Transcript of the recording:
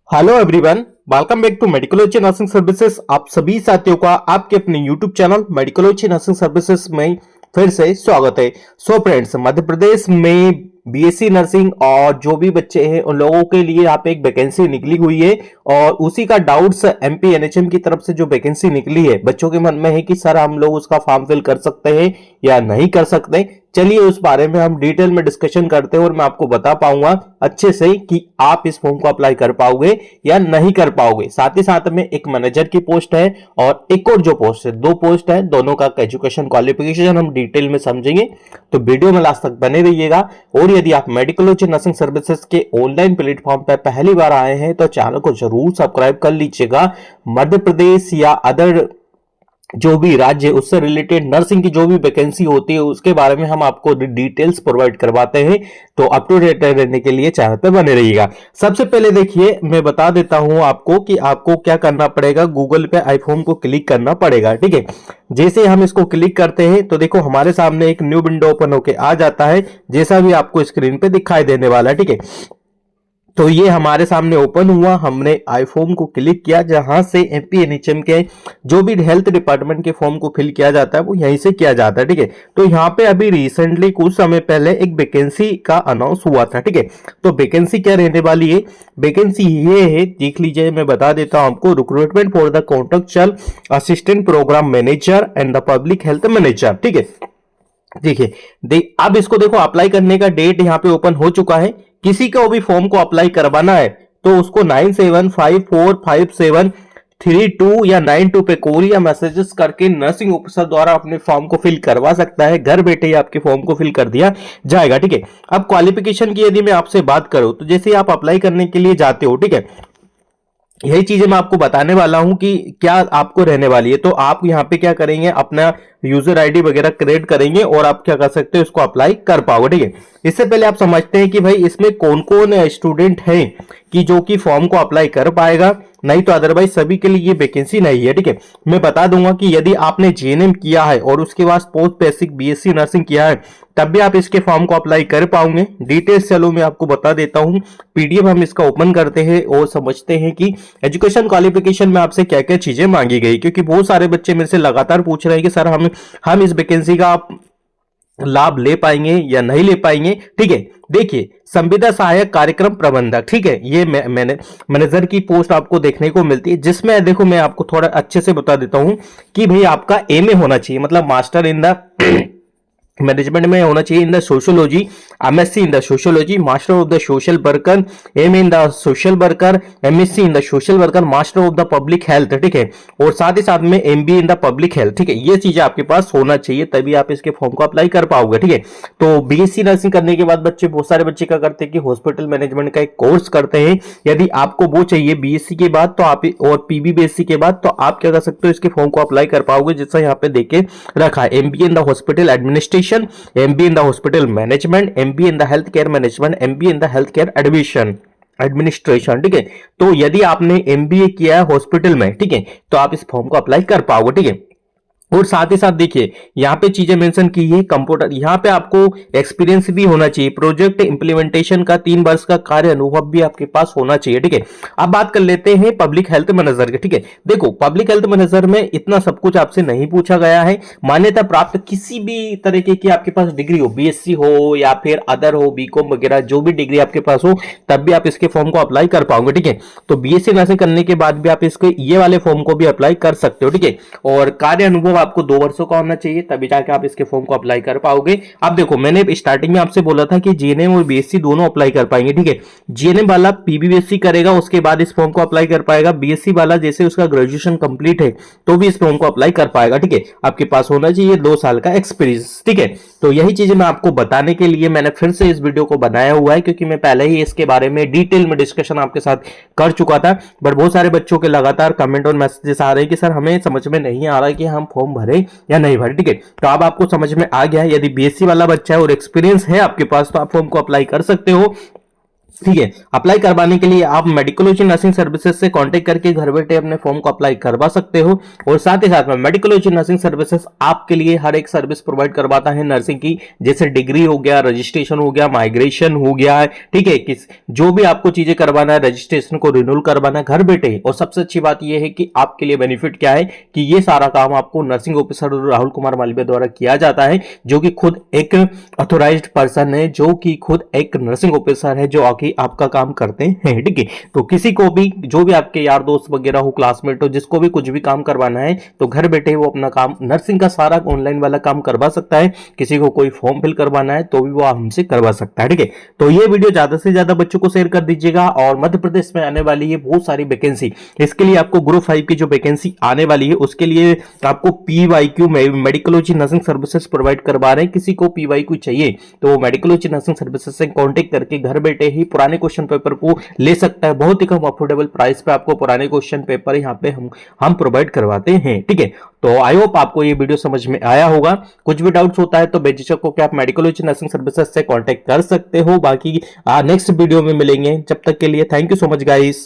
Hello everyone, welcome back to Medicology Nursing Services. आप सभी साथियों का आपके अपने YouTube channel Medicology Nursing Services में फिर से स्वागत है। सो फ्रेंड्स, मध्य प्रदेश में बीएससी नर्सिंग और जो भी बच्चे हैं उन लोगों के लिए यहाँ पे एक वैकेंसी निकली हुई है और उसी का डाउट्स एमपी एनएचएम की तरफ से जो वैकेंसी निकली है, बच्चों के मन में है कि सर हम लोग उसका फॉर्म फिल कर सकते हैं या नहीं कर सकते। चलिए उस बारे में हम डिटेल में डिस्कशन करते हैं और मैं आपको बता पाऊंगा अच्छे से कि आप इस फॉर्म को अप्लाई कर पाओगे या नहीं कर पाओगे। साथ ही साथ में एक मैनेजर की पोस्ट है और एक और जो पोस्ट है, दो पोस्ट है, दोनों का एजुकेशन क्वालिफिकेशन हम डिटेल में समझेंगे। तो वीडियो में लास्ट तक बने रहिएगा। और यदि आप मेडिकोलॉजी नर्सिंग सर्विसेज के ऑनलाइन प्लेटफॉर्म पर पहली बार आए हैं तो चैनल को जरूर सब्सक्राइब कर लीजिएगा। मध्य प्रदेश या अदर जो भी राज्य उससे रिलेटेड नर्सिंग की जो भी वैकेंसी होती है उसके बारे में हम आपको डिटेल्स प्रोवाइड करवाते हैं। तो अप टू डेट रहने के लिए चैनल पे बने रहिएगा। सबसे पहले देखिए, मैं बता देता हूं आपको कि आपको क्या करना पड़ेगा। गूगल पे आई फॉर्म को क्लिक करना पड़ेगा, ठीक है। जैसे हम इसको क्लिक करते हैं तो देखो हमारे सामने एक न्यू विंडो ओपन होके आ जाता है, जैसा भी आपको स्क्रीन पे दिखाई देने वाला है, ठीक है। तो ये हमारे सामने ओपन हुआ, हमने आई फॉर्म को क्लिक किया, जहां से एमपी एनएचएम के जो भी हेल्थ डिपार्टमेंट के फॉर्म को फिल किया जाता है वो यहीं से किया जाता है, ठीक है। तो यहाँ पे अभी रिसेंटली कुछ समय पहले एक वैकेंसी का अनाउंस हुआ था, ठीक है। तो वैकेंसी क्या रहने वाली है, वैकेंसी ये है, देख लीजिए, मैं बता देता हूं आपको। Recruitment for the contractual assistant program manager and the public health manager, ठीक है। देखिए अब इसको देखो, अप्लाई करने का डेट यहाँ पे ओपन हो चुका है। किसी को भी फॉर्म को अप्लाई करवाना है तो उसको 97545732 या 92 पे कॉल या मैसेजेस करके नर्सिंग ऑफिसर द्वारा अपने फॉर्म को फिल करवा सकता है। घर बैठे ही आपके फॉर्म को फिल कर दिया जाएगा, ठीक है। अब क्वालिफिकेशन की यदि मैं आपसे बात करूं तो जैसे आप अप्लाई करने के लिए जाते हो, ठीक है, यही चीजें मैं आपको बताने वाला हूं कि क्या आपको रहने वाली है। तो आप यहाँ पे क्या करेंगे, अपना यूजर आईडी वगैरह क्रिएट करेंगे और आप क्या कर सकते हो, इसको अप्लाई कर पाओगे, ठीक है। इससे पहले आप समझते हैं कि भाई इसमें कौन कौन स्टूडेंट हैं कि जो कि फॉर्म को अप्लाई कर पाएगा, नहीं तो अदरवाइज सभी के लिए ये वैकेंसी नहीं है, ठीक है। मैं बता दूंगा कि यदि आपने जीएनएम किया है और उसके बाद पोस्ट बेसिक बीएससी नर्सिंग किया है तब भी आप इसके फॉर्म को अप्लाई कर पाओगे। डिटेल्स चलो मैं आपको बता देता हूं। पीडीएफ हम इसका ओपन करते हैं और समझते हैं कि एजुकेशन क्वालिफिकेशन में आपसे क्या क्या चीजें मांगी गई, क्योंकि बहुत सारे बच्चे मेरे से लगातार पूछ रहे हैं कि सर हम इस वैकेंसी का लाभ ले पाएंगे या नहीं ले पाएंगे, ठीक है। देखिए, संविदा सहायक कार्यक्रम प्रबंधक, ठीक है, ये मैंने मैनेजर की पोस्ट आपको देखने को मिलती है, जिसमें देखो मैं आपको थोड़ा अच्छे से बता देता हूं कि भाई आपका एमए होना चाहिए, मतलब मास्टर इन द मैनेजमेंट में होना चाहिए in the sociology, MSc in the sociology, master of the social worker, M in the social worker, MSc in the social worker, master of the public health, ठीक है। और साथ ही साथ में MBA in the public health, ठीक है। ये चीजें आपके पास होना चाहिए, तभी आप इसके फॉर्म को अप्लाई कर पाओगे, ठीक है। तो बीएससी नर्सिंग करने के बाद बच्चे, बहुत सारे बच्चे क्या करते हैं कि हॉस्पिटल मैनेजमेंट का एक कोर्स करते हैं। यदि आपको वो चाहिए बीएससी के बाद तो आप, और पीबीबीएससी के बाद, तो आप क्या कर सकते हो, इसके फॉर्म को अप्लाई कर पाओगे, जैसा यहाँ पे देखे रखा है। MBA in the hospital administration, MBA in the hospital management, MBA in the healthcare management, MBA in the healthcare administration, ठीक है। तो यदि आपने एमबीए किया है हॉस्पिटल में, ठीक है, तो आप इस फॉर्म को अप्लाई कर पाओगे, ठीक है। और साथ ही साथ देखिए यहाँ पे चीजें मेंशन की है, कंप्यूटर, यहाँ पे आपको एक्सपीरियंस भी होना चाहिए, प्रोजेक्ट इंप्लीमेंटेशन का 3 वर्ष का कार्य अनुभव भी आपके पास होना चाहिए, ठीक है। अब बात कर लेते हैं पब्लिक हेल्थ मैनेजर के, ठीक है। देखो, पब्लिक हेल्थ मैनेजर में इतना सब कुछ आपसे नहीं पूछा गया है। मान्यता प्राप्त किसी भी तरीके की आपके पास डिग्री हो, बीएससी हो या फिर अदर हो, बीकॉम वगैरह, जो भी डिग्री आपके पास हो, तब भी आप इसके फॉर्म को अप्लाई कर पाओगे, ठीक है। तो बीएससी नर्सिंग करने के बाद भी आप इसके ये वाले फॉर्म को भी अप्लाई कर सकते हो, ठीक है। और कार्य अनुभव आपको 2 वर्षों का होना चाहिए, तभी जाके आप इसके फॉर्म को अप्लाई कर पाओगे। अब देखो, मैंने स्टार्टिंग में आपसे बोला था कि जीएनएम और बीएससी दोनों अप्लाई कर पाएंगे, ठीक है। जीएनएम वाला पीबीबीएससी करेगा, उसके बाद इस फॉर्म को अप्लाई कर पाएगा। बीएससी वाला जैसे उसका ग्रेजुएशन कंप्लीट है तो भी इस फॉर्म को अप्लाई कर पाएगा, ठीक है। आपके पास होना चाहिए 2 साल का एक्सपीरियंस, ठीक है। तो यही चीजें मैं आपको बताने के लिए मैंने फिर से इस वीडियो को बनाया हुआ है, क्योंकि मैं पहले ही इसके बारे में डिटेल में डिस्कशन आपके साथ कर चुका था। बट बहुत सारे बच्चों के लगातार कमेंट और मैसेजेस आ रहे हैं कि सर हमें समझ में नहीं आ रहा कि हम फॉर्म भरे या नहीं भरे, ठीक है। तो अब आपको समझ में आ गया है। यदि बीएससी वाला बच्चा है और एक्सपीरियंस है आपके पास तो आप फॉर्म को अप्लाई कर सकते हो। ठीक है। अप्लाई करवाने के लिए आप मेडिकोलॉजी नर्सिंग सर्विसेज से कांटेक्ट करके घर बैठे अपने फॉर्म को अप्लाई करवा सकते हो। और साथ ही साथ में मेडिकोलॉजी नर्सिंग सर्विसेज आपके लिए हर एक सर्विस प्रोवाइड करवाता है नर्सिंग की, जैसे डिग्री हो गया, रजिस्ट्रेशन हो गया, माइग्रेशन हो गया है, ठीक है। किस जो भी आपको चीजें करवाना है, रजिस्ट्रेशन को रिन्यूअल करवाना है घर बैठे। और सबसे अच्छी बात यह है कि आपके लिए बेनिफिट क्या है कि ये सारा काम आपको नर्सिंग ऑफिसर राहुल कुमार मालवीय द्वारा किया जाता है, जो कि खुद एक ऑथोराइज्ड पर्सन है, जो कि खुद एक नर्सिंग ऑफिसर है, जो आके आपका काम करते हैं, ठीक है। तो किसी को भी, जो भी आपके यार दोस्त वगैरह हो, क्लासमेट हो, जिसको भी कुछ भी काम करवाना है तो घर बैठे वो अपना काम, नर्सिंग का सारा ऑनलाइन वाला काम करवा सकता है। किसी को कोई फॉर्म फिल करवाना है तो भी वो हमसे करवा सकता है, ठीक है। तो ये वीडियो ज्यादा से ज्यादा बच्चों को शेयर कर दीजिएगा। और मध्य प्रदेश में आने वाली है बहुत सारी वैकेंसी, इसके लिए आपको ग्रुप 5 की जो वैकेंसी आने वाली है उसके लिए आपको PYQ मेडिकोलॉजी नर्सिंग सर्विसेज प्रोवाइड करवा रहे हैं। किसी को PYQ चाहिए तो वो मेडिकोलॉजी नर्सिंग सर्विसेज से कांटेक्ट करके घर बैठे ही पुराने क्वेश्चन पेपर को ले सकता है। बहुत ही कम अफोर्डेबल प्राइस पे आपको पुराने क्वेश्चन पेपर यहाँ पे हम प्रोवाइड करवाते हैं, ठीक है। तो आई होप आपको ये वीडियो समझ में आया होगा। कुछ भी डाउट्स होता है तो बेझिझक होकर आप मेडिकोलॉजी नर्सिंग सर्विसेज से कांटेक्ट कर सकते हो। बाकी नेक्स्ट वीडियो में मिलेंगे, जब तक के लिए thank you so much guys.